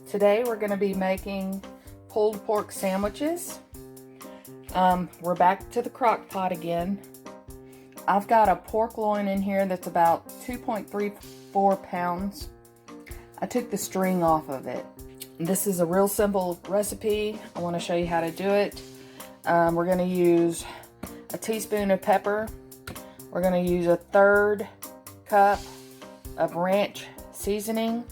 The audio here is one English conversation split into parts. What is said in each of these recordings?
Today we're going to be making pulled pork sandwiches. We're back to the crock pot again. I've got a pork loin in here that's about 2.34 pounds. I took the string off of it. This is a real simple recipe. I want to show you how to do it. We're going to use a teaspoon of pepper. We're going to use a 1/3 cup of ranch seasoning.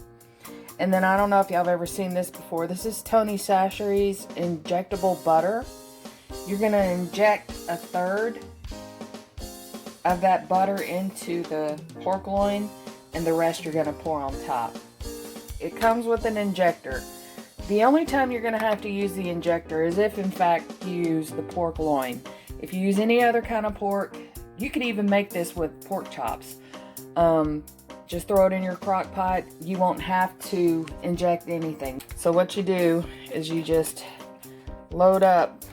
And then I don't know if y'all have ever seen this before. This is Tony Chacheres injectable butter. You're going to inject a 1/3 of that butter into the pork loin, and the rest you're going to pour on top. It comes with an injector. The only time you're going to have to use the injector is if in fact you use the pork loin. If you use any other kind of pork, you could even make this with pork chops. Just throw it in your crock pot. You won't have to inject anything. So what you do is you just load up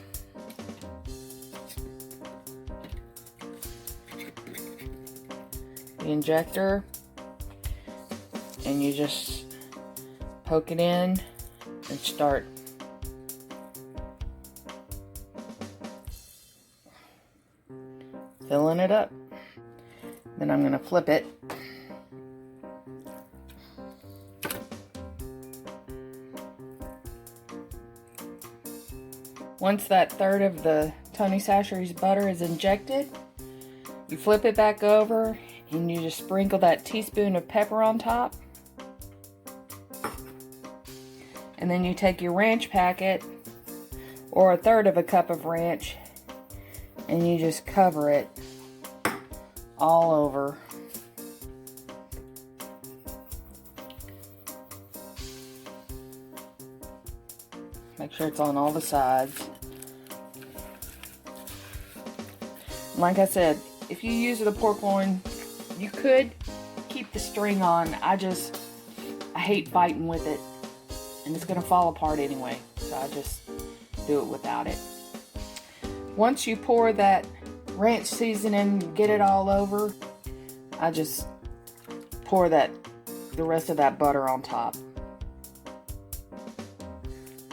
the injector and you just poke it in and start filling it up. Then I'm going to flip it. Once that 1/3 of the Tony Chacheres butter is injected, you flip it back over and you just sprinkle that teaspoon of pepper on top. And then you take your ranch packet, or a 1/3 of a cup of ranch, and you just cover it all over. Make sure it's on all the sides. Like I said, if you use the pork loin, you could keep the string on. I hate fighting with it, and it's gonna fall apart anyway, so I just do it without it. Once you pour that ranch seasoning, get it all over, I just pour the rest of that butter on top.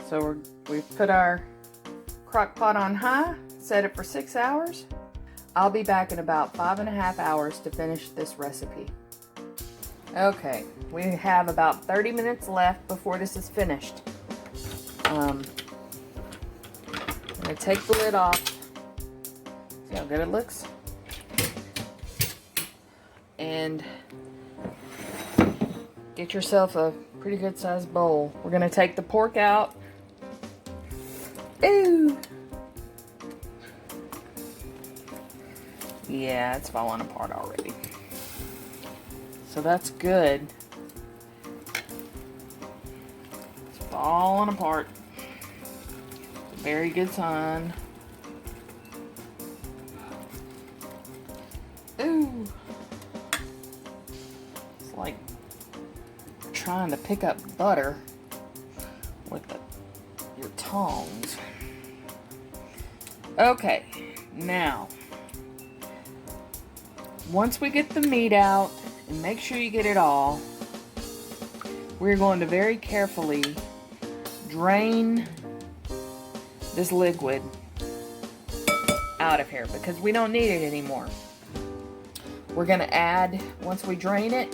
So we've put our crock pot on high, set it for 6 hours. I'll be back in about 5.5 hours to finish this recipe. Okay, we have about 30 minutes left before this is finished. I'm going to take the lid off. See how good it looks? And get yourself a pretty good sized bowl. We're going to take the pork out. Ooh! Yeah, it's falling apart already. So that's good. It's falling apart. Very good sign. Ooh! It's like trying to pick up butter with your tongs. Okay, now, once we get the meat out, and make sure you get it all, we're going to very carefully drain this liquid out of here because we don't need it anymore. We're going to add, once we drain it,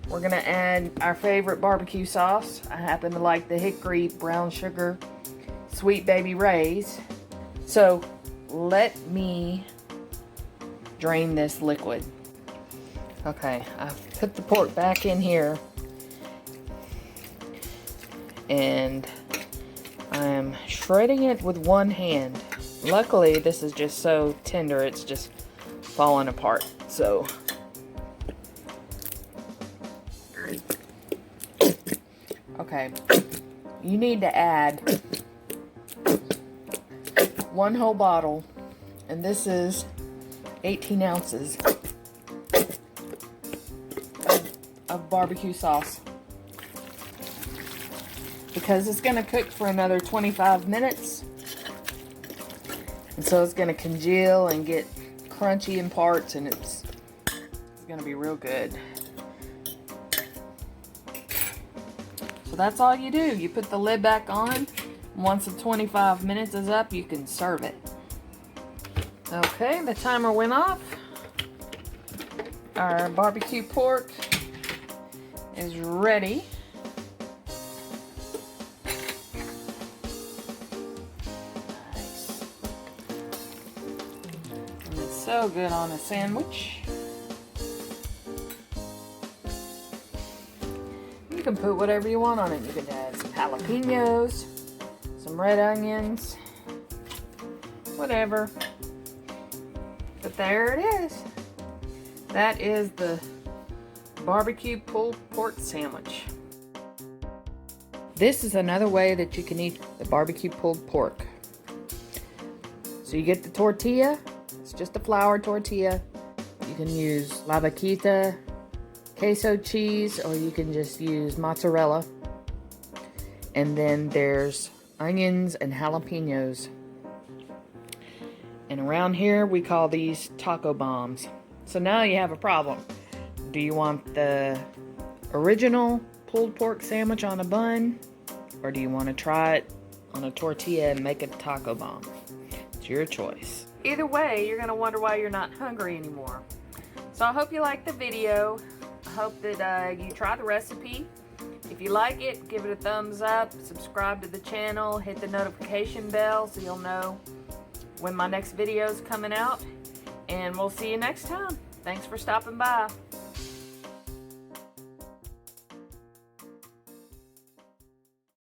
we're going to add our favorite barbecue sauce. I happen to like the hickory brown sugar Sweet Baby Ray's. So let me drain this liquid. Okay, I've put the pork back in here and I'm shredding it with one hand. Luckily, this is just so tender, it's just falling apart. So, okay, you need to add 1 whole bottle, and this is 18 ounces of barbecue sauce. Because it's going to cook for another 25 minutes, and so it's going to congeal and get crunchy in parts, and it's going to be real good. So that's all you do. You put the lid back on. Once the 25 minutes is up, you can serve it. Okay, the timer went off. Our barbecue pork is ready. Nice. And it's so good on a sandwich. You can put whatever you want on it. You can add some jalapenos, some red onions, whatever. But there it is. That is the barbecue pulled pork sandwich. This is another way that you can eat the barbecue pulled pork. So you get the tortilla. It's just a flour tortilla. You can use la vaquita, queso cheese, or you can just use mozzarella. And then there's onions and jalapenos. And around here we call these taco bombs. So now you have a problem. Do you want the original pulled pork sandwich on a bun? Or do you want to try it on a tortilla and make a taco bomb? It's your choice. Either way, you're going to wonder why you're not hungry anymore. So I hope you liked the video. I hope that you try the recipe. If you like it, give it a thumbs up, subscribe to the channel, hit the notification bell so you'll know when my next video is coming out. And we'll see you next time. Thanks for stopping by.